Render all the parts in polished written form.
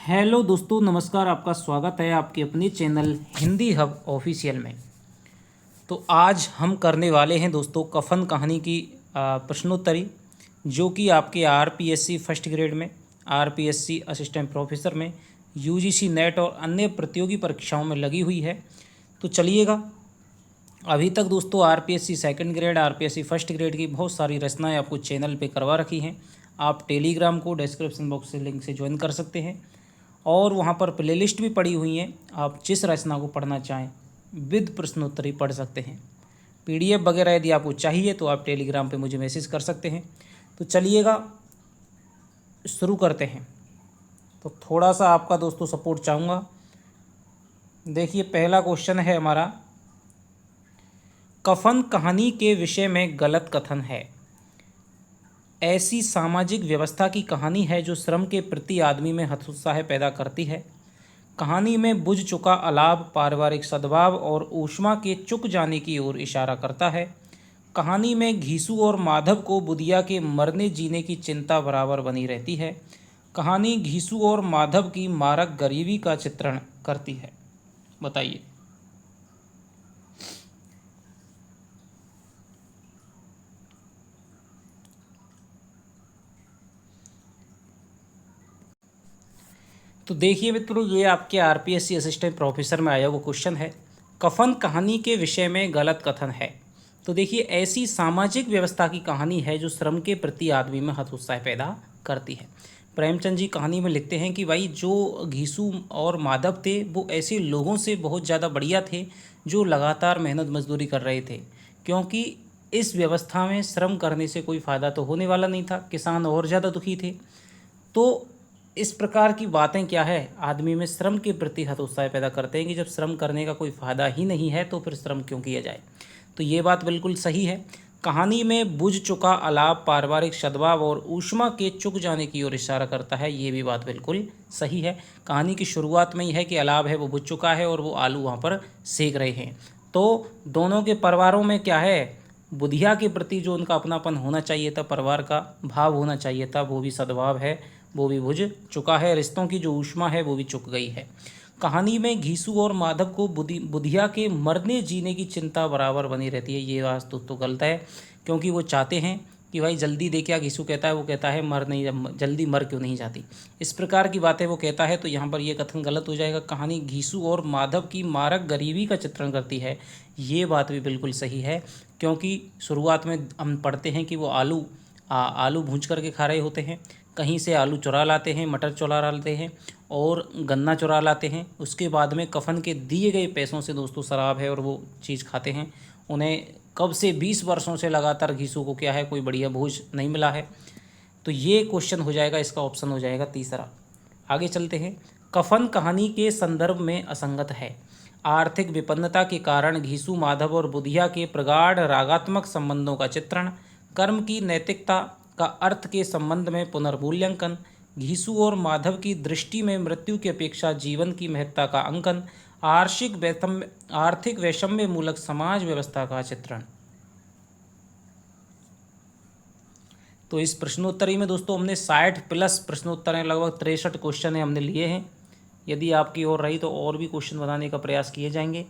Hello दोस्तों, नमस्कार। आपका स्वागत है आपके अपने चैनल हिंदी हब ऑफिशियल में। तो आज हम करने वाले हैं दोस्तों कफन कहानी की प्रश्नोत्तरी, जो कि आपके आरपीएससी फर्स्ट ग्रेड में, आरपीएससी असिस्टेंट प्रोफेसर में, यूजीसी नेट और अन्य प्रतियोगी परीक्षाओं में लगी हुई है। तो चलिएगा, अभी तक दोस्तों RPSC second grade, RPSC first grade की बहुत सारी रचनाएं आपको चैनल पे करवा रखी हैं। आप टेलीग्राम को डिस्क्रिप्शन बॉक्स से लिंक से ज्वाइन कर सकते हैं और वहाँ पर प्लेलिस्ट भी पड़ी हुई हैं। आप जिस रचना को पढ़ना चाहें विद प्रश्नोत्तरी पढ़ सकते हैं। पीडीएफ वगैरह यदि आपको चाहिए तो आप टेलीग्राम पे मुझे मैसेज कर सकते हैं। तो चलिएगा शुरू करते हैं। तो थोड़ा सा आपका दोस्तों सपोर्ट चाहूँगा। देखिए, पहला क्वेश्चन है हमारा, कफन कहानी के विषय में गलत कथन है। ऐसी सामाजिक व्यवस्था की कहानी है जो श्रम के प्रति आदमी में हतोत्साह पैदा करती है। कहानी में बुझ चुका अलाभ पारिवारिक सद्भाव और ऊष्मा के चुक जाने की ओर इशारा करता है। कहानी में घीसू और माधव को बुधिया के मरने जीने की चिंता बराबर बनी रहती है। कहानी घीसू और माधव की मारक गरीबी का चित्रण करती है। बताइए। तो देखिए मित्रों, ये आपके आरपीएससी असिस्टेंट प्रोफेसर में आया वो क्वेश्चन है, कफन कहानी के विषय में गलत कथन है। तो देखिए, ऐसी सामाजिक व्यवस्था की कहानी है जो श्रम के प्रति आदमी में हतोत्साह पैदा करती है। प्रेमचंद जी कहानी में लिखते हैं कि भाई जो घीसू और माधव थे वो ऐसे लोगों से बहुत ज़्यादा बढ़िया थे जो लगातार मेहनत मजदूरी कर रहे थे, क्योंकि इस व्यवस्था में श्रम करने से कोई फ़ायदा तो होने वाला नहीं था। किसान और ज़्यादा दुखी थे। तो इस प्रकार की बातें क्या है, आदमी में श्रम के प्रति हतोत्साह पैदा करते हैं कि जब श्रम करने का कोई फ़ायदा ही नहीं है तो फिर श्रम क्यों किया जाए। तो ये बात बिल्कुल सही है। कहानी में बुझ चुका अलाप पारिवारिक सद्भाव और ऊष्मा के चुक जाने की ओर इशारा करता है, ये भी बात बिल्कुल सही है। कहानी की शुरुआत में ही है कि अलाप है वो बुझ चुका है और वो आलू वहाँ पर सेक रहे हैं। तो दोनों के परिवारों में क्या है, बुधिया के प्रति जो उनका अपनापन होना चाहिए था, परिवार का भाव होना चाहिए था, वो भी सद्भाव है, वो भी बुझ चुका है। रिश्तों की जो ऊष्मा है वो भी चुक गई है। कहानी में घीसू और माधव को बुधिया के मरने जीने की चिंता बराबर बनी रहती है। ये बात तो गलत है, क्योंकि वो चाहते हैं कि भाई जल्दी दे, क्या घीसू कहता है, वो कहता है मर नहीं, जल्दी मर क्यों नहीं जाती, इस प्रकार की बातें वो कहता है। तो यहाँ पर ये कथन गलत हो जाएगा। कहानी घीसू और माधव की मारक गरीबी का चित्रण करती है, ये बात भी बिल्कुल सही है, क्योंकि शुरुआत में हम पढ़ते हैं कि वो आलू भूंज करके खा रहे होते हैं। कहीं से आलू चुरा लाते हैं, मटर चुरा लाते हैं और गन्ना चुरा लाते हैं। उसके बाद में कफन के दिए गए पैसों से दोस्तों शराब है और वो चीज़ खाते हैं। उन्हें कब से 20 वर्षों से लगातार घीसू को क्या है, कोई बढ़िया भोज नहीं मिला है। तो ये क्वेश्चन हो जाएगा, इसका ऑप्शन हो जाएगा तीसरा। आगे चलते हैं। कफन कहानी के संदर्भ में असंगत है। आर्थिक विपन्नता के कारण घीसू माधव और बुधिया के प्रगाढ़ रागात्मक संबंधों का चित्रण, कर्म की नैतिकता का अर्थ के संबंध में पुनर्मूल्यांकन, घीसू और माधव की दृष्टि में मृत्यु की अपेक्षा जीवन की महत्ता का अंकन, आर्थिक वैषम्य मूलक समाज व्यवस्था का चित्रण। तो इस प्रश्नोत्तरी में दोस्तों हमने 60 प्लस प्रश्नोत्तर हैं, लगभग 63 क्वेश्चन है हमने लिए हैं। यदि आपकी ओर रही तो और भी क्वेश्चन बनाने का प्रयास किए जाएंगे।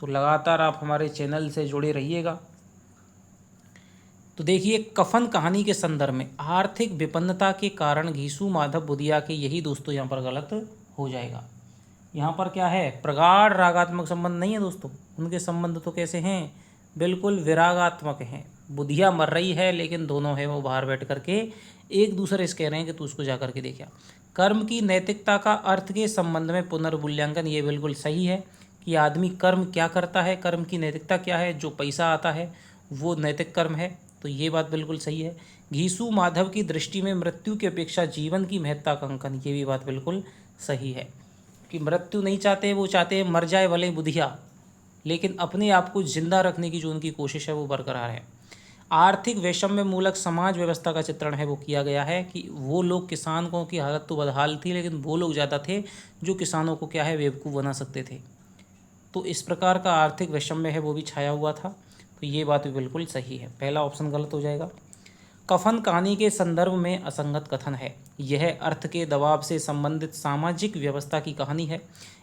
तो लगातार आप हमारे चैनल से जुड़े रहिएगा। तो देखिए, कफन कहानी के संदर्भ में आर्थिक विपन्नता के कारण घीसू माधव बुधिया के, यही दोस्तों यहाँ पर गलत हो जाएगा। यहाँ पर क्या है, प्रगाढ़ रागात्मक संबंध नहीं है दोस्तों। उनके संबंध तो कैसे हैं, बिल्कुल विरागात्मक हैं। बुधिया मर रही है लेकिन दोनों है वो बाहर बैठ करके एक दूसरे से कह रहे हैं कि तू उसको जा करके देखा। कर्म की नैतिकता का अर्थ के संबंध में पुनर्मूल्यांकन, ये बिल्कुल सही है कि आदमी कर्म क्या करता है, कर्म की नैतिकता क्या है, जो पैसा आता है वो नैतिक कर्म है। तो ये बात बिल्कुल सही है। घीसू माधव की दृष्टि में मृत्यु की अपेक्षा जीवन की महत्ता का अंकन, ये भी बात बिल्कुल सही है कि मृत्यु नहीं चाहते, वो चाहते हैं मर जाए भले बुधिया, लेकिन अपने आप को जिंदा रखने की जो उनकी कोशिश है वो बरकरार है। आर्थिक वैषम्य मूलक समाज व्यवस्था का चित्रण है वो किया गया है कि वो लोग, किसानों की हालत तो बदहाल थी लेकिन वो लोग ज़्यादा थे जो किसानों को क्या है, बेवकूफ़ बना सकते थे। तो इस प्रकार का आर्थिक वैषम्य है वो भी छाया हुआ था। तो ये बात भी बिल्कुल सही है, पहला ऑप्शन गलत हो जाएगा। कफन कहानी के संदर्भ में असंगत कथन है। यह अर्थ के दबाव से संबंधित सामाजिक व्यवस्था की कहानी है।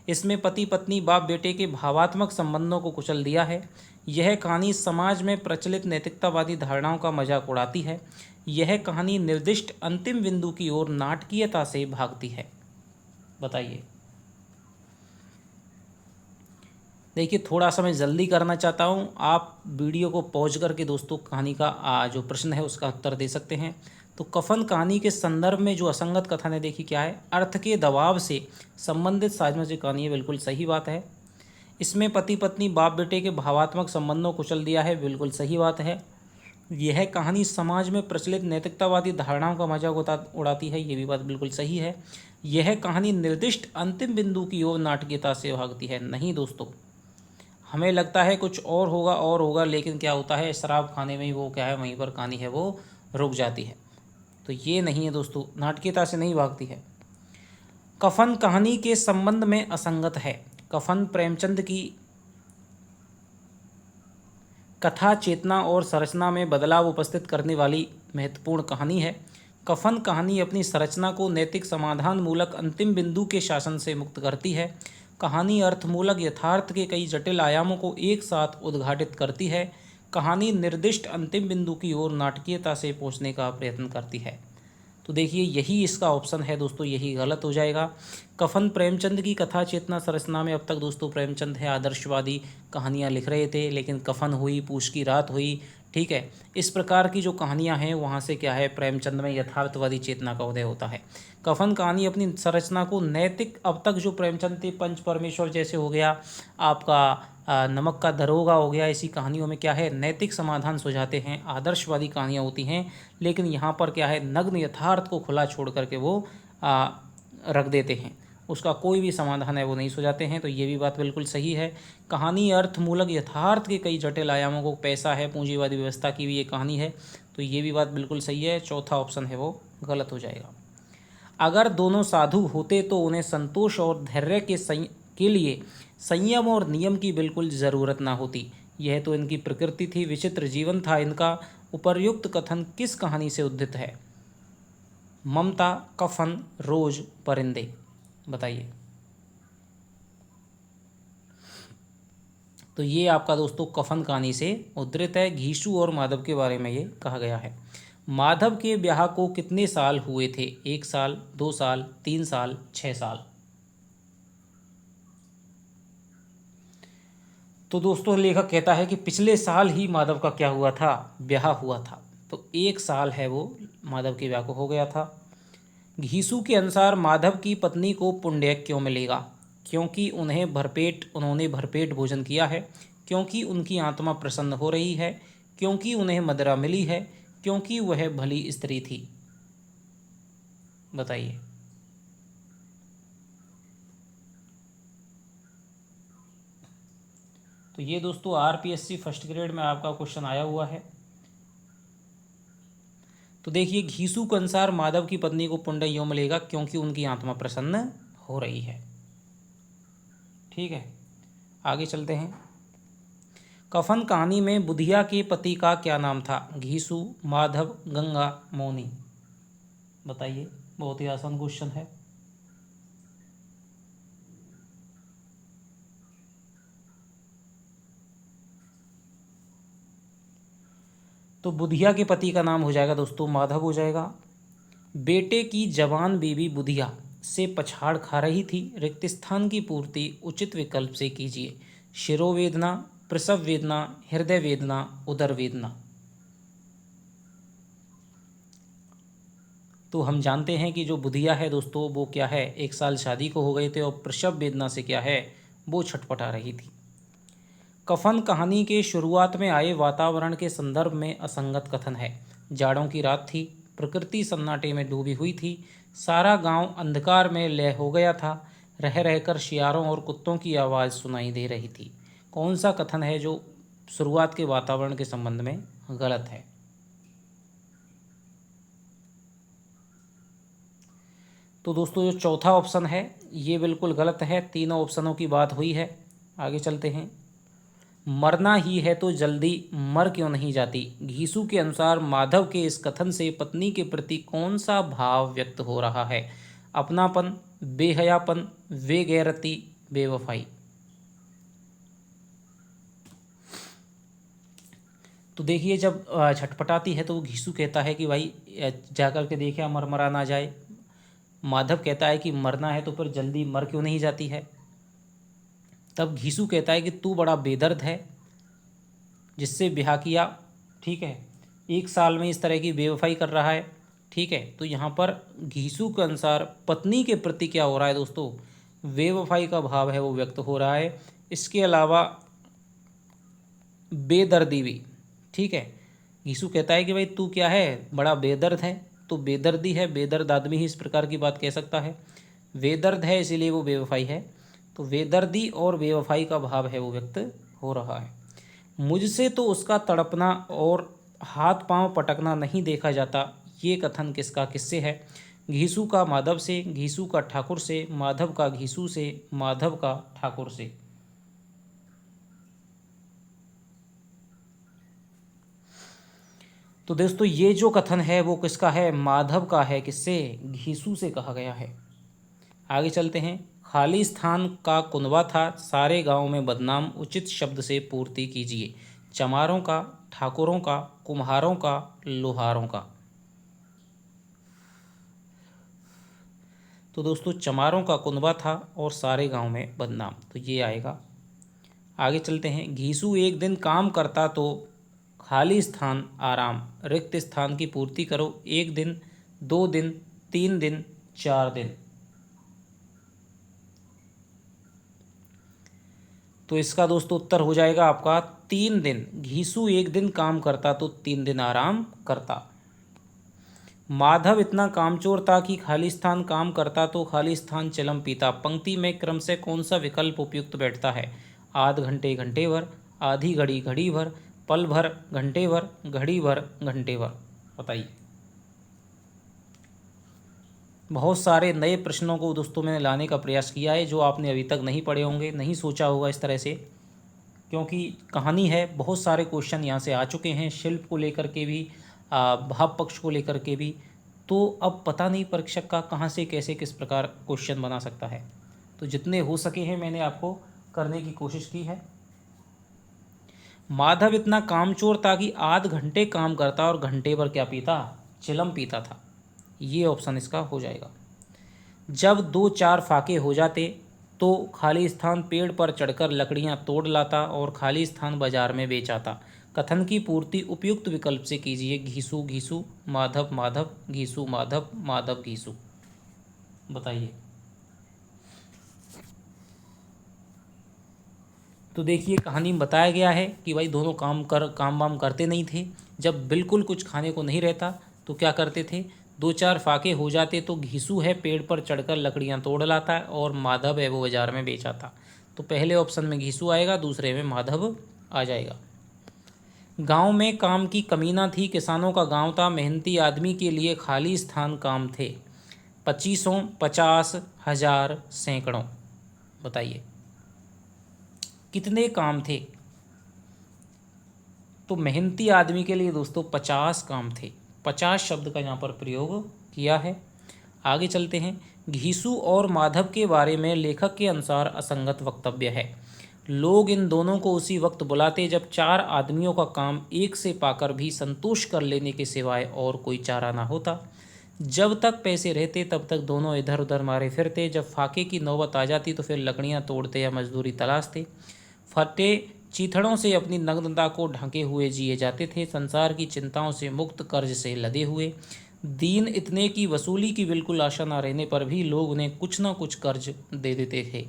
इसमें पति पत्नी बाप बेटे के भावात्मक संबंधों को कुचल दिया है। यह कहानी समाज में प्रचलित नैतिकतावादी धारणाओं का मजाक उड़ाती है। यह कहानी निर्दिष्ट अंतिम बिंदु की ओर नाटकीयता से भागती है। बताइए। देखिए, थोड़ा सा मैं जल्दी करना चाहता हूँ, आप वीडियो को पॉज करके दोस्तों कहानी का जो प्रश्न है उसका उत्तर दे सकते हैं। तो कफन कहानी के संदर्भ में जो असंगत कथन है, देखिए क्या है, अर्थ के दबाव से संबंधित सामाजिक कहानी है, बिल्कुल सही बात है। इसमें पति पत्नी बाप बेटे के भावात्मक संबंधों को कुचल दिया है, बिल्कुल सही बात है। यह कहानी समाज में प्रचलित नैतिकतावादी धारणाओं का मजाक उड़ाती है, ये भी बात बिल्कुल सही है। यह कहानी निर्दिष्ट अंतिम बिंदु की ओर नाटकीयता से भागती है। नहीं दोस्तों, हमें लगता है कुछ और होगा, लेकिन क्या होता है, शराब खाने में ही वो क्या है, वहीं पर कहानी है वो रुक जाती है। तो ये नहीं है दोस्तों, नाटकीयता से नहीं भागती है। कफन कहानी के संबंध में असंगत है। कफन प्रेमचंद की कथा चेतना और संरचना में बदलाव उपस्थित करने वाली महत्वपूर्ण कहानी है। कफन कहानी अपनी संरचना को नैतिक समाधान मूलक अंतिम बिंदु के शासन से मुक्त करती है। कहानी अर्थमूलक यथार्थ के कई जटिल आयामों को एक साथ उद्घाटित करती है। कहानी निर्दिष्ट अंतिम बिंदु की ओर नाटकीयता से पहुंचने का प्रयत्न करती है। तो देखिए, यही इसका ऑप्शन है दोस्तों, यही गलत हो जाएगा। कफन प्रेमचंद की कथा चेतना संरचना में अब तक दोस्तों प्रेमचंद है आदर्शवादी कहानियाँ लिख रहे थे, लेकिन कफन हुई, पूछ की रात हुई, ठीक है, इस प्रकार की जो कहानियाँ हैं वहाँ से क्या है, प्रेमचंद में यथार्थवादी चेतना का उदय होता है। कफन कहानी अपनी संरचना को नैतिक, अब तक जो प्रेमचंद थे, पंच परमेश्वर जैसे हो गया, आपका नमक का दरोगा हो गया, ऐसी कहानियों में क्या है, नैतिक समाधान सुझाते हैं, आदर्शवादी कहानियाँ होती हैं। लेकिन यहाँ पर क्या है, नग्न यथार्थ को खुला छोड़ करके वो रख देते हैं, उसका कोई भी समाधान है वो नहीं सुझाते हैं। तो ये भी बात बिल्कुल सही है। कहानी अर्थमूलक यथार्थ के कई जटिल आयामों को, पैसा है, पूंजीवादी व्यवस्था की भी ये कहानी है, तो ये भी बात बिल्कुल सही है। चौथा ऑप्शन है वो गलत हो जाएगा। अगर दोनों साधु होते तो उन्हें संतोष और धैर्य के लिए संयम और नियम की बिल्कुल ज़रूरत ना होती। यह तो इनकी प्रकृति थी, विचित्र जीवन था इनका। उपर्युक्त कथन किस कहानी से उद्धृत है? ममता, कफन, रोज, परिंदे। बताइए। तो ये आपका दोस्तों कफन कहानी से उद्धृत है। घीसू और माधव के बारे में ये कहा गया है। माधव के ब्याह को कितने साल हुए थे? 1 साल, 2 साल, 3 साल, 6 साल। तो दोस्तों लेखक कहता है कि पिछले साल ही माधव का क्या हुआ था, ब्याह हुआ था। तो 1 साल है वो माधव के ब्याह को हो गया था। घीसू के अनुसार माधव की पत्नी को पुण्य क्यों मिलेगा? क्योंकि उन्होंने भरपेट भोजन किया है, क्योंकि उनकी आत्मा प्रसन्न हो रही है, क्योंकि उन्हें मदिरा मिली है, क्योंकि वह भली स्त्री थी। बताइए। तो ये दोस्तों आरपीएससी फर्स्ट ग्रेड में आपका क्वेश्चन आया हुआ है। तो देखिए, घीसू के अनुसार माधव की पत्नी को पुण्य यूं मिलेगा क्योंकि उनकी आत्मा प्रसन्न हो रही है। ठीक है, आगे चलते हैं। कफन कहानी में बुधिया के पति का क्या नाम था? घीसू, माधव, गंगा, मौनी। बताइए, बहुत ही आसान क्वेश्चन है। तो बुधिया के पति का नाम हो जाएगा दोस्तों माधव हो जाएगा। बेटे की जवान बीवी बुधिया से पछाड़ खा रही थी, रिक्त स्थान की पूर्ति उचित विकल्प से कीजिए। शिरोवेदना, प्रसव वेदना, हृदय वेदना, उदर वेदना। तो हम जानते हैं कि जो बुधिया है दोस्तों वो क्या है, 1 साल शादी को हो गए थे और प्रसव वेदना से क्या है, वो छटपटा रही थी। कफन कहानी के शुरुआत में आए वातावरण के संदर्भ में असंगत कथन है। जाड़ों की रात थी, प्रकृति सन्नाटे में डूबी हुई थी, सारा गांव अंधकार में लय हो गया था, रह रहकर शियारों और कुत्तों की आवाज़ सुनाई दे रही थी। कौन सा कथन है जो शुरुआत के वातावरण के संबंध में गलत है? तो दोस्तों जो चौथा ऑप्शन है ये बिल्कुल गलत है। तीनों ऑप्शनों की बात हुई है। आगे चलते हैं। मरना ही है तो जल्दी मर क्यों नहीं जाती। घीसू के अनुसार माधव के इस कथन से पत्नी के प्रति कौन सा भाव व्यक्त हो रहा है। अपनापन, बेहयापन, बेगैरती, बेवफाई। तो देखिए जब छटपटाती है तो वो घीसू कहता है कि भाई जाकर के देखिए मरा ना जाए। माधव कहता है कि मरना है तो फिर जल्दी मर क्यों नहीं जाती है। तब घीसू कहता है कि तू बड़ा बेदर्द है जिससे ब्याह किया, ठीक है, 1 साल में इस तरह की बेवफाई कर रहा है, ठीक है। तो यहाँ पर घीसू के अनुसार पत्नी के प्रति क्या हो रहा है दोस्तों, बेवफाई का भाव है वो व्यक्त हो रहा है। इसके अलावा बेदर्दी भी, ठीक है। घीसू कहता है कि भाई तू क्या है, बड़ा बेदर्द है। तो बेदर्दी है, बेदर्द आदमी ही इस प्रकार की बात कह सकता है। बेदर्द है इसीलिए वो बेवफाई है। तो बेदर्दी और बेवफाई का भाव है वो व्यक्त हो रहा है। मुझसे तो उसका तड़पना और हाथ पांव पटकना नहीं देखा जाता। ये कथन किसका किससे है। घीसू का माधव से, घीसू का ठाकुर से, माधव का घीसू से, माधव का ठाकुर से। तो दोस्तों ये जो कथन है वो किसका है, माधव का है। किससे, घीसू से कहा गया है। आगे चलते हैं। खाली स्थान का कुनबा था, सारे गांव में बदनाम, उचित शब्द से पूर्ति कीजिए। चमारों का, ठाकुरों का, कुम्हारों का, लोहारों का। तो दोस्तों चमारों का कुनबा था और सारे गांव में बदनाम, तो ये आएगा। आगे चलते हैं। घीसू एक दिन काम करता तो खाली स्थान आराम, रिक्त स्थान की पूर्ति करो। 1 दिन, 2 दिन, 3 दिन, 4 दिन। तो इसका दोस्तों उत्तर हो जाएगा आपका 3 दिन। घीसू 1 दिन काम करता तो 3 दिन आराम करता। माधव इतना कामचोर था कि खाली स्थान काम करता तो खाली स्थान चिलम पीता। पंक्ति में क्रम से कौन सा विकल्प उपयुक्त बैठता है। आध घंटे घंटे भर, आधी घड़ी घड़ी भर, पल भर घंटे भर, घड़ी भर घंटे भर। बताइए। बहुत सारे नए प्रश्नों को दोस्तों मैंने लाने का प्रयास किया है जो आपने अभी तक नहीं पढ़े होंगे, नहीं सोचा होगा इस तरह से, क्योंकि कहानी है। बहुत सारे क्वेश्चन यहाँ से आ चुके हैं, शिल्प को लेकर के भी, भाव पक्ष को लेकर के भी। तो अब पता नहीं परीक्षक का कहाँ से कैसे किस प्रकार क्वेश्चन बना सकता है। तो जितने हो सके हैं मैंने आपको करने की कोशिश की है। माधव इतना कामचोर था कि आध घंटे काम करता और घंटे भर क्या पीता, चिलम पीता था। ये ऑप्शन इसका हो जाएगा। जब 2-4 फाके हो जाते तो खाली स्थान पेड़ पर चढ़कर लकड़ियां तोड़ लाता और खाली स्थान बाजार में बेच आता। कथन की पूर्ति उपयुक्त विकल्प से कीजिए। घीसू घीसू, माधव माधव, घीसू माधव, माधव घीसू। बताइए। तो देखिए कहानी में बताया गया है कि भाई दोनों काम वाम करते नहीं थे। जब बिल्कुल कुछ खाने को नहीं रहता तो क्या करते थे, 2-4 फाके हो जाते तो घीसू है पेड़ पर चढ़कर लकड़ियां तोड़ लाता है और माधव है वो बाजार में बेच आता। तो पहले ऑप्शन में घीसू आएगा, दूसरे में माधव आ जाएगा। गांव में काम की कमी ना थी, किसानों का गांव था, मेहनती आदमी के लिए खाली स्थान काम थे। 2500, 50, 1000, सैकड़ों। बताइए कितने काम थे। तो मेहनती आदमी के लिए दोस्तों 50 काम थे। 50 शब्द का यहाँ पर प्रयोग किया है। आगे चलते हैं। घीसू और माधव के बारे में लेखक के अनुसार असंगत वक्तव्य है। लोग इन दोनों को उसी वक्त बुलाते जब 4 आदमियों का काम एक से पाकर भी संतोष कर लेने के सिवाय और कोई चारा ना होता। जब तक पैसे रहते तब तक दोनों इधर उधर मारे फिरते, जब फाके की नौबत आ जाती तो फिर लकड़ियां तोड़ते या मजदूरी तलाशते। फटे चीथड़ों से अपनी नग्नता को ढके हुए जिए जाते थे, संसार की चिंताओं से मुक्त, कर्ज से लदे हुए। दीन इतने की वसूली की बिल्कुल आशा न रहने पर भी लोग उन्हें कुछ न कुछ कर्ज दे देते थे।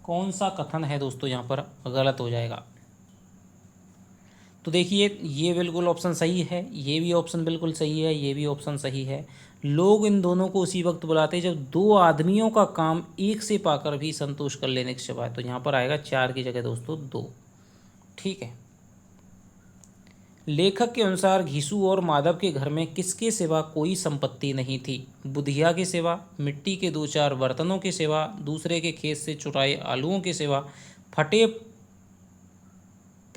कौन सा कथन है दोस्तों यहाँ पर गलत हो जाएगा। तो देखिए ये बिल्कुल ऑप्शन सही है, ये भी ऑप्शन बिल्कुल सही है, ये भी ऑप्शन सही है। लोग इन दोनों को उसी वक्त बुलाते जब 2 आदमियों का काम एक से पाकर भी संतोष कर लेने के सिवाय। तो यहाँ पर आएगा 4 की जगह दोस्तों 2। ठीक है। लेखक के अनुसार घीसू और माधव के घर में किसके सिवा कोई संपत्ति नहीं थी। बुधिया के सिवा, मिट्टी के 2-4 बर्तनों के सिवा, दूसरे के खेत से चुराए आलूओं के सिवा, फटे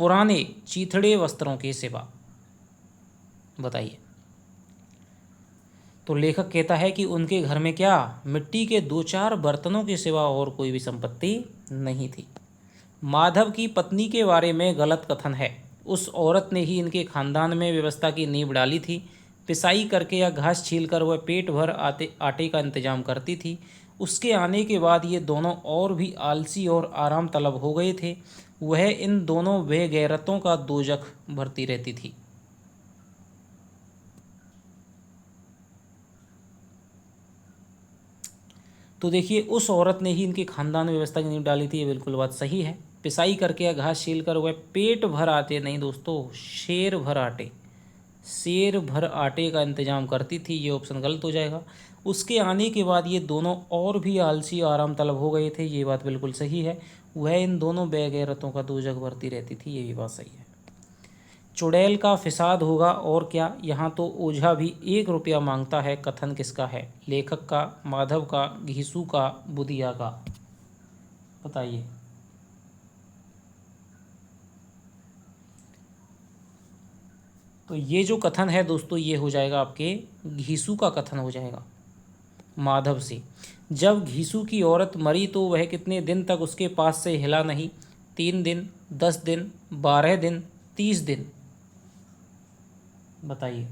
पुराने चीथड़े वस्त्रों के सिवा। बताइए। तो लेखक कहता है कि उनके घर में क्या, मिट्टी के 2-4 बर्तनों के सिवा और कोई भी संपत्ति नहीं थी। माधव की पत्नी के बारे में गलत कथन है। उस औरत ने ही इनके खानदान में व्यवस्था की नींव डाली थी। पिसाई करके या घास छीलकर वह पेट भर आटे का इंतजाम करती थी। उसके आने के बाद ये दोनों और भी आलसी और आराम तलब हो गए थे। वह इन दोनों बेगैरतों का दोजख भरती रहती थी। तो देखिए, उस औरत ने ही इनके खानदान में व्यवस्था की नींव डाली थी, ये बिल्कुल बात सही है। पिसाई करके या घास छील कर वह पेट भर आटे नहीं दोस्तों, शेर भर आटे का इंतजाम करती थी, ये ऑप्शन गलत हो जाएगा। उसके आने के बाद ये दोनों और भी आलसी आराम तलब हो गए थे, ये बात बिल्कुल सही है। वह इन दोनों बेगैरतों का दोजख भरती रहती थी, ये भी बात सही है। चुड़ैल का फिसाद होगा और क्या, यहाँ तो ओझा भी 1 रुपया मांगता है। कथन किसका है? लेखक का, माधव का, घीसू का, बुधिया का? बताइए। तो ये जो कथन है दोस्तों, ये हो जाएगा आपके घीसू का कथन हो जाएगा, माधव से। जब घीसू की औरत मरी तो वह कितने दिन तक उसके पास से हिला नहीं? 3 दिन, 10 दिन, 12 दिन, 30 दिन? बताइए।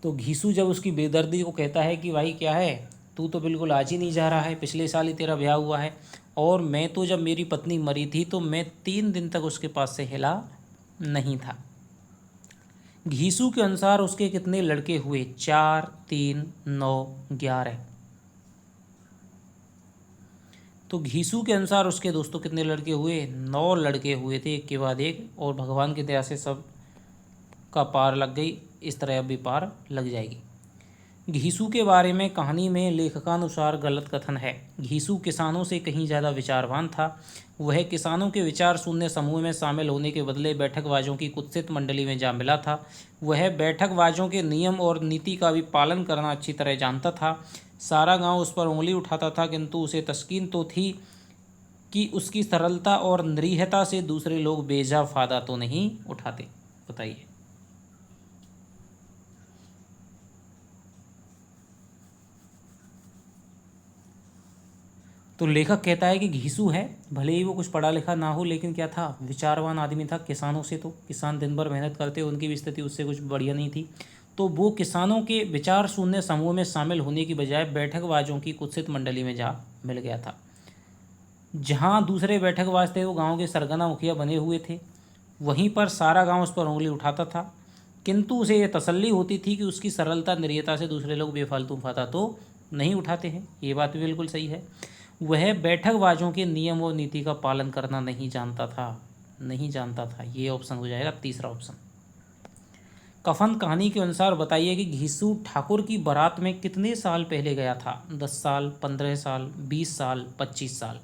तो घीसू जब उसकी बेदर्दी को कहता है कि भाई क्या है, तू तो बिल्कुल आज ही नहीं जा रहा है, पिछले साल ही तेरा ब्याह हुआ है, और मैं तो जब मेरी पत्नी मरी थी तो मैं 3 दिन तक उसके पास से हिला नहीं था। घीसू के अनुसार उसके कितने लड़के हुए? 4, 3, 9, 11। तो घीसू के अनुसार उसके दोस्तों कितने लड़के हुए? 9 लड़के हुए थे, एक के बाद एक, और भगवान की दया से सब का पार लग गई। इस तरह अब भी पार लग जाएगी। घीसू के बारे में कहानी में लेखकानुसार गलत कथन है। घीसू किसानों से कहीं ज़्यादा विचारवान था। वह किसानों के विचार शून्य समूह में शामिल होने के बदले बैठकबाजों की कुत्सित मंडली में जा मिला था। वह बैठकबाजों के नियम और नीति का भी पालन करना अच्छी तरह जानता था। सारा गांव उस पर उंगली उठाता था, किंतु उसे तस्कीन तो थी कि उसकी सरलता और निरीहता से दूसरे लोग बेजा फायदा तो नहीं उठाते। बताइए। तो लेखक कहता है कि घीसू है, भले ही वो कुछ पढ़ा लिखा ना हो, लेकिन क्या था, विचारवान आदमी था। किसानों से, तो किसान दिन भर मेहनत करते, उनकी भी स्थिति उससे कुछ बढ़िया नहीं थी। तो वो किसानों के विचार शून्य समूह में शामिल होने की बजाय बैठकबाजों की कुत्सित मंडली में जा मिल गया था। जहाँ दूसरे बैठकबाज थे वो गाँव के सरगना मुखिया बने हुए थे, वहीं पर सारा गाँव उस पर उंगली उठाता था, किंतु उसे ये तसल्ली होती थी कि उसकी सरलता निरीयता से दूसरे लोग बेफालतू फायदा तो नहीं उठाते हैं। ये बात भी बिल्कुल सही है। वह बैठकबाजों के नियम और नीति का पालन करना नहीं जानता था। ये ऑप्शन हो जाएगा तीसरा ऑप्शन। कफन कहानी के अनुसार बताइए कि घीसू ठाकुर की बारात में कितने साल पहले गया था? 10 साल, 15 साल, 20 साल, 25 साल?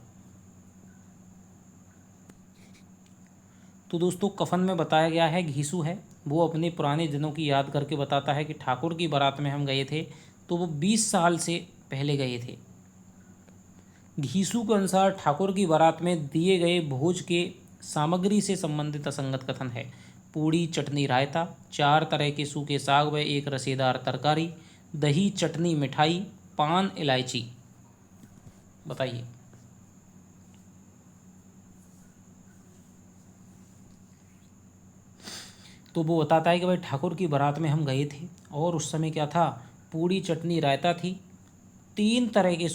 तो दोस्तों, कफन में बताया गया है घीसू है, वो अपने पुराने दिनों की याद करके बताता है कि ठाकुर की बारात में हम गए थे, तो वो 20 साल से पहले गए थे। घीसू के अनुसार ठाकुर की बारात में दिए गए भोज के सामग्री से संबंधित असंगत कथन है। पूड़ी, चटनी, रायता, 4 तरह के सूखे साग व एक रसेदार तरकारी, दही, चटनी, मिठाई, पान, इलायची? बताइए। तो वो बताता है कि भाई ठाकुर की बारात में हम गए थे और उस समय क्या था, पूड़ी, चटनी, रायता थी, 3 तरह के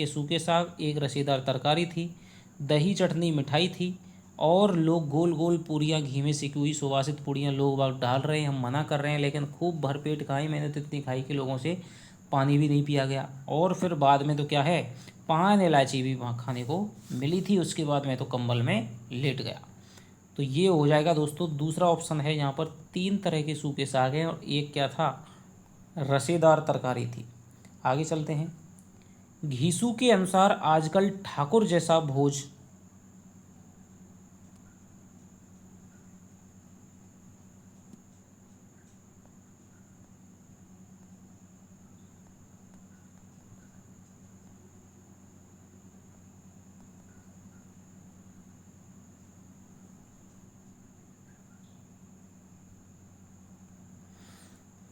सूखे साग, एक रसेदार तरकारी थी, दही, चटनी, मिठाई थी, और लोग गोल गोल पूड़ियाँ, घी में सिकी हुई सुवासित पूड़ियाँ लोग बाग डाल रहे हैं। हम मना कर रहे हैं, लेकिन खूब भरपेट खाई। मैंने तो इतनी खाई कि लोगों से पानी भी नहीं पिया गया। और फिर बाद में तो क्या है, पान, इलायची भी वहाँ खाने को मिली थी। उसके बाद मैं तो कंबल में लेट गया। तो ये हो जाएगा दोस्तों दूसरा ऑप्शन है। यहाँ पर 3 तरह के सूखे साग हैं और एक क्या था, रसेदार तरकारी थी। आगे चलते हैं। घीसू के अनुसार आजकल ठाकुर जैसा भोज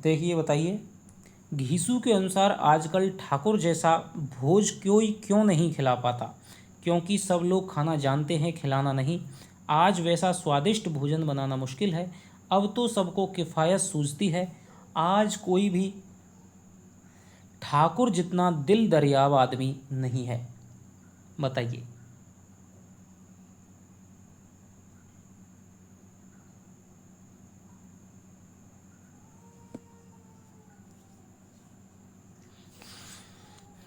देखिए बताइए, घीसू के अनुसार आजकल ठाकुर जैसा भोज क्यों नहीं खिला पाता, क्योंकि सब लोग खाना जानते हैं, खिलाना नहीं। आज वैसा स्वादिष्ट भोजन बनाना मुश्किल है। अब तो सबको किफ़ायत सूझती है। आज कोई भी ठाकुर जितना दिल दरियाव आदमी नहीं है। बताइए।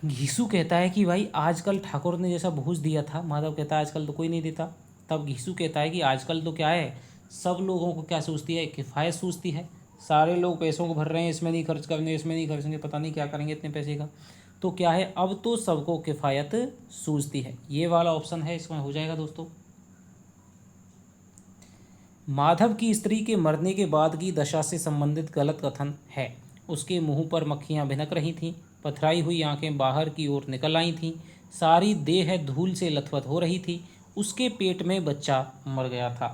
घीसू कहता है कि भाई आजकल ठाकुर ने जैसा भोज दिया था, माधव कहता है आजकल तो कोई नहीं देता। तब घीसू कहता है कि आजकल तो क्या है, सब लोगों को क्या सूझती है, किफ़ायत सूझती है। सारे लोग पैसों को भर रहे हैं, इसमें नहीं खर्च करने, इसमें नहीं खर्चेंगे, पता नहीं क्या करेंगे इतने पैसे का। तो क्या है, अब तो सबको किफ़ायत सूझती है। ये वाला ऑप्शन है, इसमें हो जाएगा दोस्तों। माधव की स्त्री के मरने के बाद की दशा से संबंधित गलत कथन है। उसके मुंह पर मक्खियां भिनक रही थीं, पथराई हुई आंखें बाहर की ओर निकल आई थीं, सारी देह धूल से लथपथ हो रही थी, उसके पेट में बच्चा मर गया था।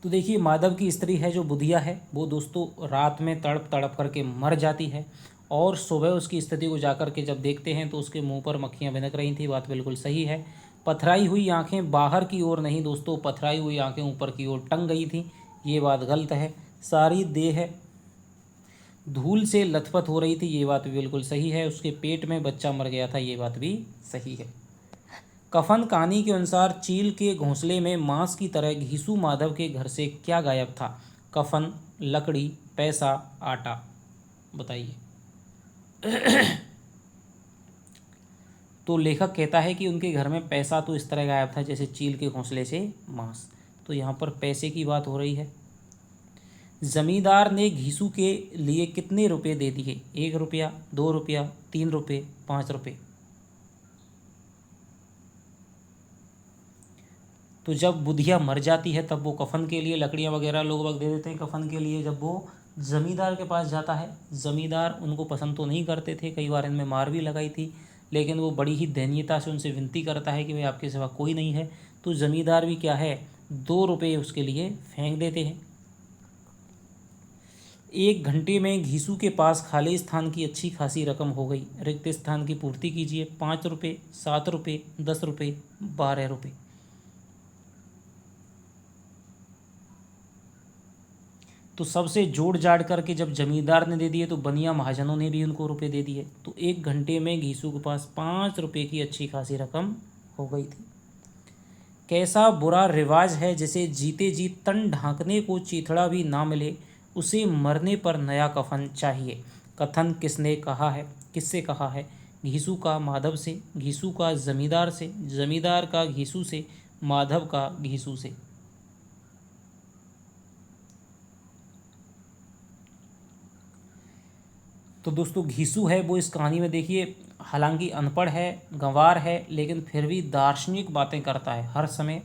तो देखिए, माधव की स्त्री है जो बुधिया है, वो दोस्तों रात में तड़प तड़प करके मर जाती है, और सुबह उसकी स्थिति को जाकर के जब देखते हैं तो उसके मुंह पर मक्खियां भिनक रही थी। बात बिल्कुल सही है। पथराई हुई आंखें बाहर की ओर नहीं दोस्तों, पथराई हुई आंखें ऊपर की ओर टंग गई थी, ये बात गलत है। सारी देह धूल से लथपथ हो रही थी, ये बात भी बिल्कुल सही है। उसके पेट में बच्चा मर गया था, ये बात भी सही है। कफन कहानी के अनुसार चील के घोंसले में मांस की तरह घीसू माधव के घर से क्या गायब था? कफन, लकड़ी, पैसा, आटा। बताइए। तो लेखक कहता है कि उनके घर में पैसा तो इस तरह गायब था जैसे चील के घोंसले से मांस। तो यहाँ पर पैसे की बात हो रही है। जमींदार ने घीसू के लिए कितने रुपए दे दिए? 1 रुपया, 2 रुपया, 3 रुपये, 5 रुपये। तो जब बुधिया मर जाती है तब वो कफन के लिए लकड़ियाँ वगैरह लोग वक्त दे देते हैं कफन के लिए। जब वो ज़मींदार के पास जाता है, ज़मींदार उनको पसंद तो नहीं करते थे, कई बार इनमें मार भी लगाई थी, लेकिन वो बड़ी ही दयनीयता से उनसे विनती करता है कि भाई आपके सिवा कोई नहीं है। तो ज़मींदार भी क्या है, 2 रुपये उसके लिए फेंक देते हैं। 1 घंटे में घीसू के पास खाली स्थान की अच्छी खासी रकम हो गई, रिक्त स्थान की पूर्ति कीजिए। 5 रुपये, 7 रुपये, 10 रुपये, 12 रुपये। तो सबसे जोड़ जाड़ करके जब जमींदार ने दे दिए तो बनिया महाजनों ने भी उनको रुपए दे दिए। तो 1 घंटे में घीसू के पास 5 रुपये की अच्छी खासी रकम हो गई थी। कैसा बुरा रिवाज है जिसे जीते जी तन ढांकने को चीथड़ा भी ना मिले, उसे मरने पर नया कफन चाहिए। कथन किसने कहा है, किससे कहा है? घीसू का माधव से, घीसू का जमींदार से, जमींदार का घीसू से, माधव का घीसू से। तो दोस्तों घीसू है वो इस कहानी में देखिए, हालांकि अनपढ़ है, गंवार है, लेकिन फिर भी दार्शनिक बातें करता है, हर समय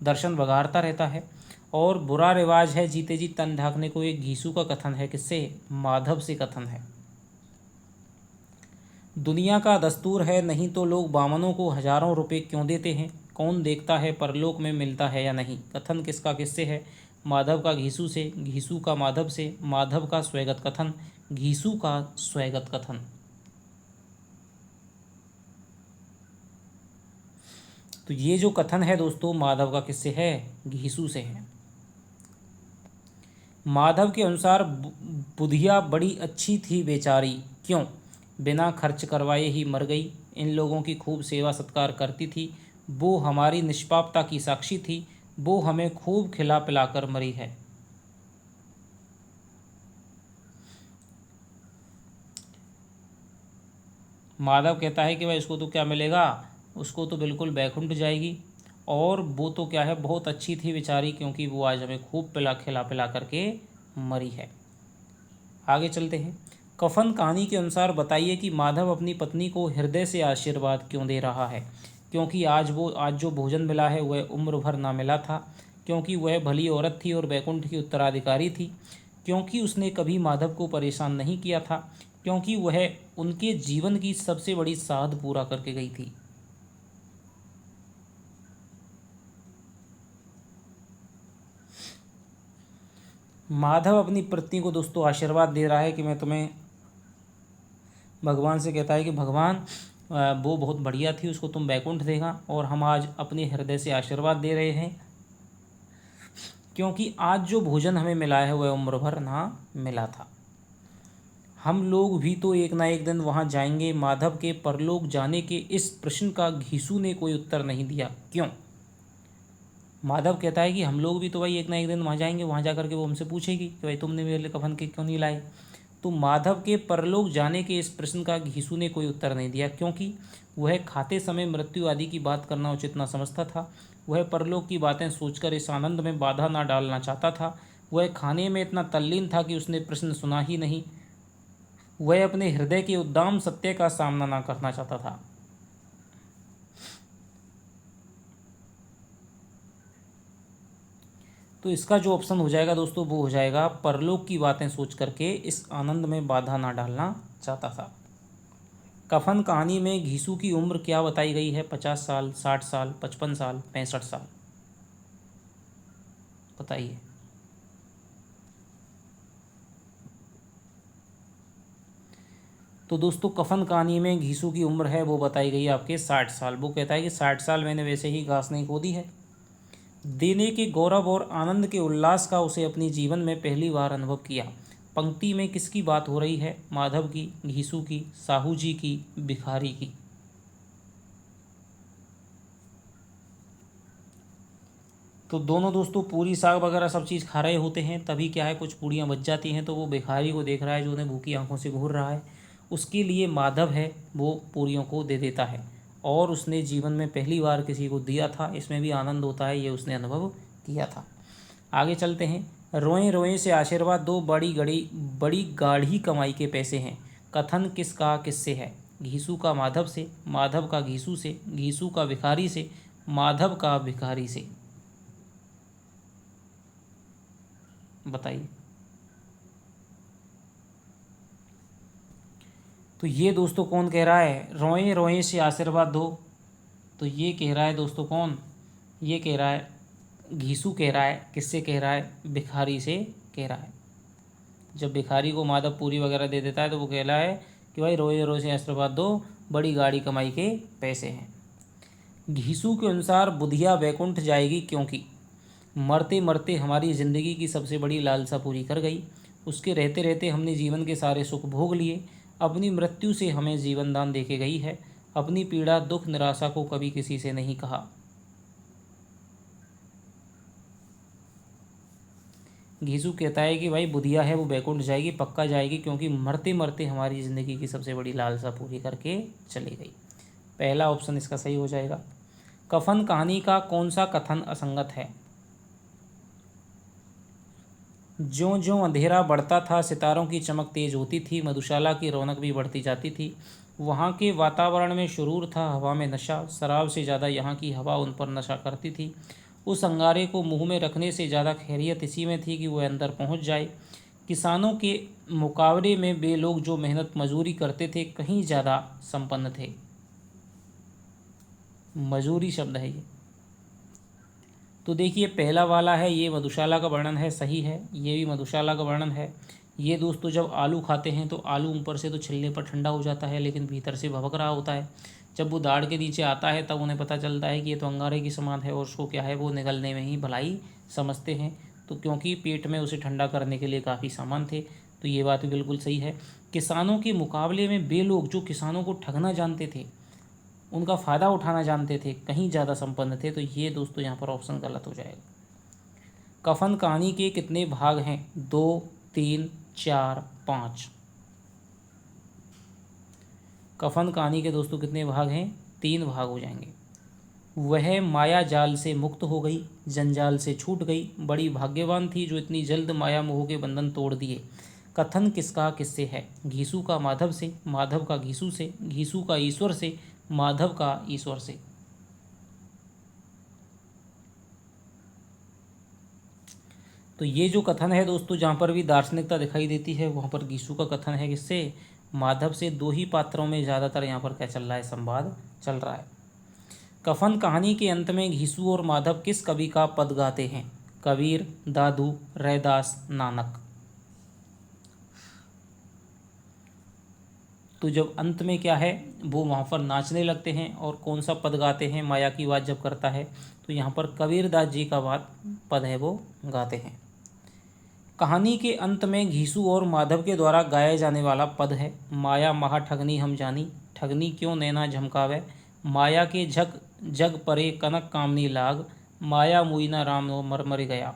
दर्शन बघारता रहता है। और बुरा रिवाज है जीते जी तन ढांकने को, एक घीसू का कथन है। किससे? माधव से कथन है। दुनिया का दस्तूर है, नहीं तो लोग बामनों को हजारों रुपए क्यों देते हैं? कौन देखता है परलोक में मिलता है या नहीं? कथन किसका किससे है? माधव का घीसू से, घीसू का माधव से, माधव का स्वैगत कथन, घीसू का स्वैगत कथन। तो ये जो कथन है दोस्तों माधव का किससे है? घीसू से है। माधव के अनुसार बुधिया बड़ी अच्छी थी बेचारी, क्यों? बिना खर्च करवाए ही मर गई। इन लोगों की खूब सेवा सत्कार करती थी, वो हमारी निष्पापता की साक्षी थी, वो हमें खूब खिला पिलाकर मरी है। माधव कहता है कि भाई उसको तो क्या मिलेगा, उसको तो बिल्कुल बैकुंठ जाएगी, और वो तो क्या है, बहुत अच्छी थी बेचारी, क्योंकि वो आज हमें खूब खिला पिला करके मरी है। आगे चलते हैं। कफन कहानी के अनुसार बताइए कि माधव अपनी पत्नी को हृदय से आशीर्वाद क्यों दे रहा है? क्योंकि आज जो भोजन मिला है वह उम्र भर ना मिला था, क्योंकि वह भली औरत थी और बैकुंठ की उत्तराधिकारी थी, क्योंकि उसने कभी माधव को परेशान नहीं किया था, क्योंकि वह उनके जीवन की सबसे बड़ी साध पूरा करके गई थी। माधव अपनी पत्नी को दोस्तों आशीर्वाद दे रहा है कि मैं तुम्हें, भगवान से कहता है कि भगवान वो बहुत बढ़िया थी, उसको तुम वैकुंठ देगा, और हम आज अपने हृदय से आशीर्वाद दे रहे हैं, क्योंकि आज जो भोजन हमें मिला है वह उम्र भर ना मिला था। हम लोग भी तो एक ना एक दिन वहाँ जाएंगे। माधव के परलोक जाने के इस प्रश्न का घीसू ने कोई उत्तर नहीं दिया। क्यों? माधव कहता है कि हम लोग भी तो भाई एक ना एक दिन वहाँ जाएंगे, वहाँ जा कर के वो हमसे पूछेगी कि भाई तुमने मेरे लिए कफन के क्यों नहीं लाए। तो माधव के परलोक जाने के इस प्रश्न का घीसू ने कोई उत्तर नहीं दिया, क्योंकि वह खाते समय मृत्यु आदि की बात करना उचित ना समझता था। वह परलोक की बातें सोचकर इस आनंद में बाधा ना डालना चाहता था। वह खाने में इतना तल्लीन था कि उसने प्रश्न सुना ही नहीं। वह अपने हृदय के उद्दाम सत्य का सामना ना करना चाहता था। तो इसका जो ऑप्शन हो जाएगा दोस्तों वो हो जाएगा परलोक की बातें सोच करके इस आनंद में बाधा ना डालना चाहता था। कफन कहानी में घीसू की उम्र क्या बताई गई है? 50 साल, 60 साल, 55 साल, 65 साल, बताइए। तो दोस्तों कफन कहानी में घीसू की उम्र है वो बताई गई है आपके 60 साल। वो कहता है कि 60 साल मैंने वैसे ही घास नहीं खोदी है। देने के गौरव और आनंद के उल्लास का उसे अपने जीवन में पहली बार अनुभव किया। पंक्ति में किसकी बात हो रही है? माधव की, घीसू की, साहू जी की, भिखारी की? तो दोनों दोस्तों पूरी साग वगैरह सब चीज़ खा रहे होते हैं, तभी क्या है कुछ पूड़ियाँ बच जाती हैं, तो वो भिखारी को देख रहा है जो उन्हें भूखी आंखों से घूर रहा है। उसके लिए माधव है वो पूरियों को दे देता है, और उसने जीवन में पहली बार किसी को दिया था, इसमें भी आनंद होता है, ये उसने अनुभव किया था। आगे चलते हैं। रोएं रोएं से आशीर्वाद दो, बड़ी गाढ़ी कमाई के पैसे हैं। कथन किसका किससे है? घीसू का माधव से, माधव का घीसू से, घीसू का भिखारी से, माधव का भिखारी से, बताइए। तो ये दोस्तों कौन कह रहा है? रोएं रोएं से आशीर्वाद दो। तो ये कह रहा है दोस्तों कौन? ये कह रहा है घीसू कह रहा है। किससे कह रहा है? भिखारी से कह रहा है। जब भिखारी को माधव पूरी वगैरह दे देता है तो वो कह रहा है कि भाई रोए रोए से आशीर्वाद दो, बड़ी गाड़ी कमाई के पैसे हैं। घीसू के अनुसार बुधिया वैकुंठ जाएगी क्योंकि मरते मरते हमारी ज़िंदगी की सबसे बड़ी लालसा पूरी कर गई। उसके रहते रहते हमने जीवन के सारे सुख भोग लिए। अपनी मृत्यु से हमें जीवन दान देके गई है। अपनी पीड़ा दुख निराशा को कभी किसी से नहीं कहा। घीसू कहता है कि भाई बुधिया है वो बैकुंठ जाएगी, पक्का जाएगी, क्योंकि मरते मरते हमारी ज़िंदगी की सबसे बड़ी लालसा पूरी करके चली गई। पहला ऑप्शन इसका सही हो जाएगा। कफन कहानी का कौन सा कथन असंगत है? ज्यों ज्यों अंधेरा बढ़ता था सितारों की चमक तेज होती थी, मधुशाला की रौनक भी बढ़ती जाती थी। वहाँ के वातावरण में शुरूर था, हवा में नशा, शराब से ज़्यादा यहाँ की हवा उन पर नशा करती थी। उस अंगारे को मुंह में रखने से ज़्यादा खैरियत इसी में थी कि वह अंदर पहुँच जाए। किसानों के मुकाबले में वे लोग जो मेहनत मजूरी करते थे कहीं ज़्यादा संपन्न थे। मजूरी शब्द है ये। तो देखिए पहला वाला है ये मधुशाला का वर्णन है, सही है। ये भी मधुशाला का वर्णन है। ये दोस्तों जब आलू खाते हैं तो आलू ऊपर से तो छिलने पर ठंडा हो जाता है, लेकिन भीतर से भभक रहा होता है। जब वो दाढ़ के नीचे आता है तब उन्हें पता चलता है कि ये तो अंगारे की समान है, और उसको क्या है वो निगलने में ही भलाई समझते हैं। तो क्योंकि पेट में उसे ठंडा करने के लिए काफ़ी सामान थे, तो ये बात भी बिल्कुल सही है। किसानों के मुकाबले में वे लोग जो किसानों को ठगना जानते थे, उनका फ़ायदा उठाना जानते थे, कहीं ज़्यादा संपन्न थे। तो ये दोस्तों यहाँ पर ऑप्शन गलत हो जाएगा। कफन कहानी के कितने भाग हैं? 2, 3, 4, 5। कफन कहानी के दोस्तों कितने भाग हैं? 3 भाग हो जाएंगे। वह माया जाल से मुक्त हो गई, जंजाल से छूट गई, बड़ी भाग्यवान थी जो इतनी जल्द माया मोह के बंधन तोड़ दिए। कथन किसका किससे है? घीसू का माधव से, माधव का घीसू से, घीसू का ईश्वर से, माधव का ईश्वर से। तो ये जो कथन है दोस्तों जहाँ पर भी दार्शनिकता दिखाई देती है वहाँ पर घीसू का कथन है किससे? माधव से। 2 ही पात्रों में ज़्यादातर यहाँ पर क्या चल रहा है? संवाद चल रहा है। कफन कहानी के अंत में घीसू और माधव किस कवि का पद गाते हैं? कबीर, दादू, रैदास, नानक। तो जब अंत में क्या है, वो वहाँ पर नाचने लगते हैं और कौन सा पद गाते हैं, माया की बात जब करता है तो यहाँ पर कबीरदास जी का बात पद है वो गाते हैं। कहानी के अंत में घीसू और माधव के द्वारा गाया जाने वाला पद है, माया महा ठगनी हम जानी, ठगनी क्यों नैना झमकावे, माया के झक जग परे कनक कामनी लाग, माया मुईना राम नो मर मर गया।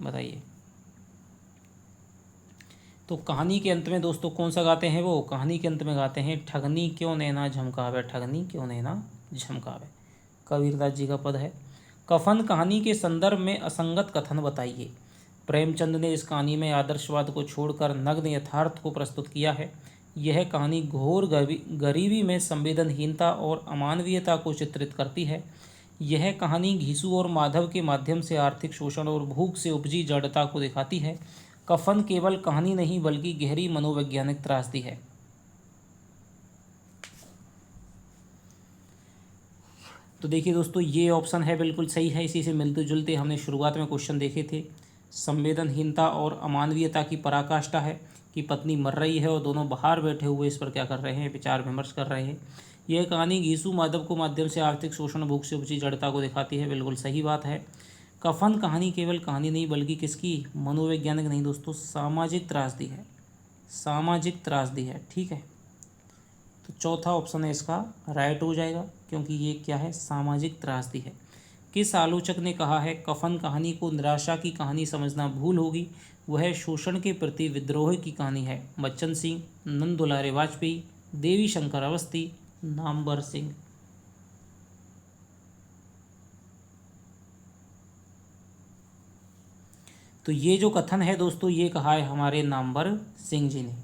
बताइए। तो कहानी के अंत में दोस्तों कौन सा गाते हैं वो, कहानी के अंत में गाते हैं ठगनी क्यों नैना झमकावे, ठगनी क्यों नैना झमकावे, कबीरदास जी का पद है। कफन कहानी के संदर्भ में असंगत कथन बताइए। प्रेमचंद ने इस कहानी में आदर्शवाद को छोड़कर नग्न यथार्थ को प्रस्तुत किया है। यह कहानी घोर गरीबी में संवेदनहीनता और अमानवीयता को चित्रित करती है। यह कहानी घीसू और माधव के माध्यम से आर्थिक शोषण और भूख से उपजी जड़ता को दिखाती है। कफन केवल कहानी नहीं बल्कि गहरी मनोवैज्ञानिक त्रासदी है। तो देखिए दोस्तों, ये ऑप्शन है बिल्कुल सही है। इसी से मिलते जुलते हमने शुरुआत में क्वेश्चन देखे थे। संवेदनहीनता और अमानवीयता की पराकाष्ठा है कि पत्नी मर रही है और दोनों बाहर बैठे हुए इस पर क्या कर रहे हैं, विचार विमर्श कर रहे हैं। यह कहानी घीसू माधव को माध्यम से आर्थिक शोषण भूख से उपजी जड़ता को दिखाती है, बिल्कुल सही बात है। कफन कहानी केवल कहानी नहीं बल्कि किसकी, मनोवैज्ञानिक नहीं दोस्तों, सामाजिक त्रासदी है, सामाजिक त्रासदी है। ठीक है, तो चौथा ऑप्शन है इसका राइट हो जाएगा, क्योंकि ये क्या है, सामाजिक त्रासदी है। किस आलोचक ने कहा है कफन कहानी को निराशा की कहानी समझना भूल होगी, वह शोषण के प्रति विद्रोह की कहानी है। बच्चन सिंह, नंद दुलारे वाजपेयी, देवी शंकर अवस्थी, नामवर सिंह। तो ये जो कथन है दोस्तों, ये कहा है हमारे नामवर सिंह जी ने।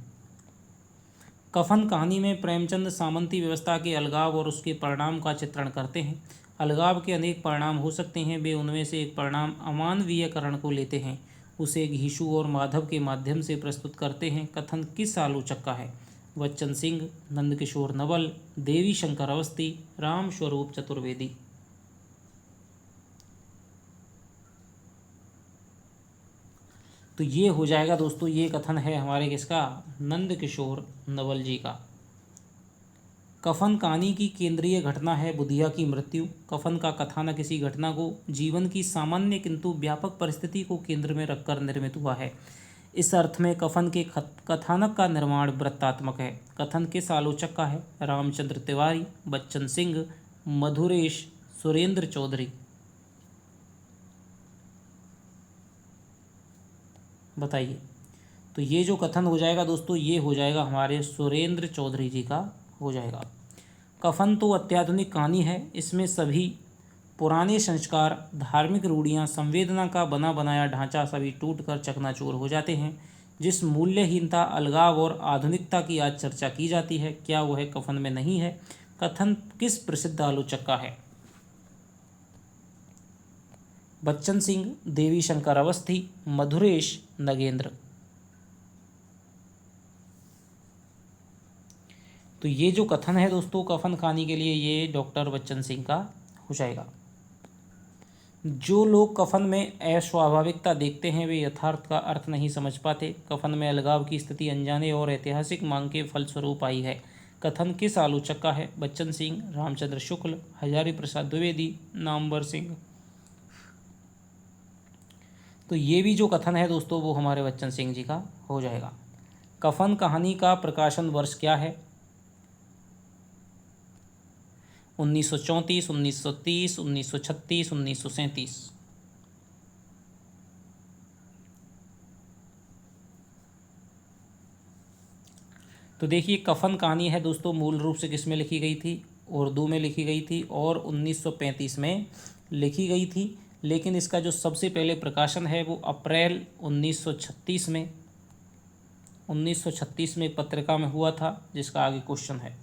कफन कहानी में प्रेमचंद सामंती व्यवस्था के अलगाव और उसके परिणाम का चित्रण करते हैं। अलगाव के अनेक परिणाम हो सकते हैं, वे उनमें से एक परिणाम अमानवीयकरण को लेते हैं, उसे घीसू और माधव के माध्यम से प्रस्तुत करते हैं। कथन किस आलोचक का है, बच्चन सिंह, नंदकिशोर नवल, देवी शंकर अवस्थी, राम स्वरूप चतुर्वेदी। तो ये हो जाएगा दोस्तों, ये कथन है हमारे किसका, नंदकिशोर नवल जी का। कफन कहानी की केंद्रीय घटना है बुधिया की मृत्यु। कफन का कथानक किसी घटना को, जीवन की सामान्य किंतु व्यापक परिस्थिति को केंद्र में रखकर निर्मित हुआ है। इस अर्थ में कफन के कथानक का निर्माण वृत्तात्मक है। कथन किस आलोचक का है, रामचंद्र तिवारी, बच्चन सिंह, मधुरेश, सुरेंद्र चौधरी। बताइए। तो ये जो कथन हो जाएगा दोस्तों, ये हो जाएगा हमारे सुरेंद्र चौधरी जी का हो जाएगा। कफन तो अत्याधुनिक कहानी है, इसमें सभी पुराने संस्कार, धार्मिक रूढ़ियाँ, संवेदना का बना बनाया ढांचा सभी टूटकर चकनाचूर हो जाते हैं। जिस मूल्यहीनता, अलगाव और आधुनिकता की आज चर्चा की जाती है, क्या वह कफन में नहीं है। कथन किस प्रसिद्ध आलोचक का है, बच्चन सिंह, देवी शंकर अवस्थी, मधुरेश, नगेंद्र। तो ये जो कथन है दोस्तों कफन कहानी के लिए, ये डॉक्टर बच्चन सिंह का हो जाएगा। जो लोग कफन में अस्वाभाविकता देखते हैं वे यथार्थ का अर्थ नहीं समझ पाते। कफन में अलगाव की स्थिति अनजाने और ऐतिहासिक मांग के फलस्वरूप आई है। कथन किस आलोचक का है, बच्चन सिंह, रामचंद्र शुक्ल, हजारी प्रसाद द्विवेदी, नामवर सिंह। तो ये भी जो कथन है दोस्तों वो हमारे बच्चन सिंह जी का हो जाएगा। कफन कहानी का प्रकाशन वर्ष क्या है, 1934, 1930, 1936, 1937। तो देखिए, कफन कहानी है दोस्तों मूल रूप से किस में लिखी गई थी, उर्दू में लिखी गई थी और 1935 में लिखी गई थी। लेकिन इसका जो सबसे पहले प्रकाशन है वो अप्रैल 1936 में 1936 में पत्रिका में हुआ था, जिसका आगे क्वेश्चन है।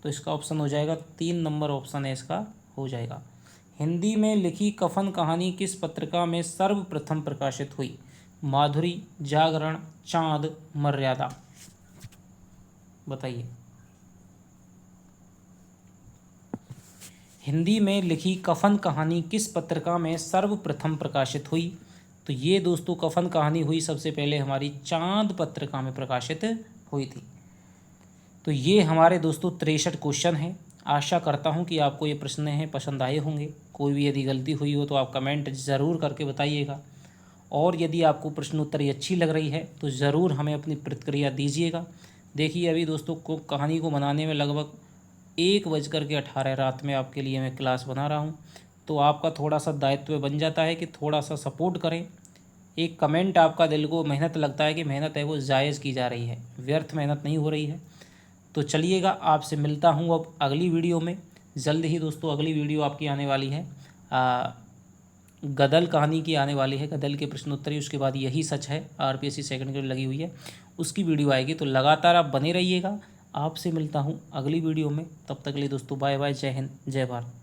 तो इसका ऑप्शन हो जाएगा 3 नंबर ऑप्शन है इसका हो जाएगा। हिंदी में लिखी कफन कहानी किस पत्रिका में सर्वप्रथम प्रकाशित हुई, माधुरी, जागरण, चांद, मर्यादा। बताइए। हिंदी में लिखी कफन कहानी किस पत्रिका में सर्वप्रथम प्रकाशित हुई? तो ये दोस्तों कफन कहानी हुई सबसे पहले हमारी चांद पत्रिका में प्रकाशित हुई थी। तो ये हमारे दोस्तों 63 क्वेश्चन हैं। आशा करता हूँ कि आपको ये प्रश्न हैं पसंद आए होंगे। कोई भी यदि गलती हुई हो तो आप कमेंट ज़रूर करके बताइएगा, और यदि आपको प्रश्नोत्तरी अच्छी लग रही है तो ज़रूर हमें अपनी प्रतिक्रिया दीजिएगा। देखिए अभी दोस्तों को कहानी को बनाने में लगभग 1:18 रात में आपके लिए मैं क्लास बना रहा हूँ। तो आपका थोड़ा सा दायित्व बन जाता है कि थोड़ा सा सपोर्ट करें। एक कमेंट आपका दिल को मेहनत लगता है कि मेहनत है वो जायज़ की जा रही है, व्यर्थ मेहनत नहीं हो रही है। तो चलिएगा आपसे मिलता हूँ अब अगली वीडियो में। जल्द ही दोस्तों अगली वीडियो आपकी आने वाली है, गदल कहानी की आने वाली है, गदल के प्रश्नोत्तरी। उसके बाद यही सच है आरपीएससी सेकंड ग्रेड लगी हुई है, उसकी वीडियो आएगी। तो लगातार आप बने रहिएगा। आपसे मिलता हूँ अगली वीडियो में। तब तक के लिए दोस्तों बाय बाय, जय हिंद, जय भारत।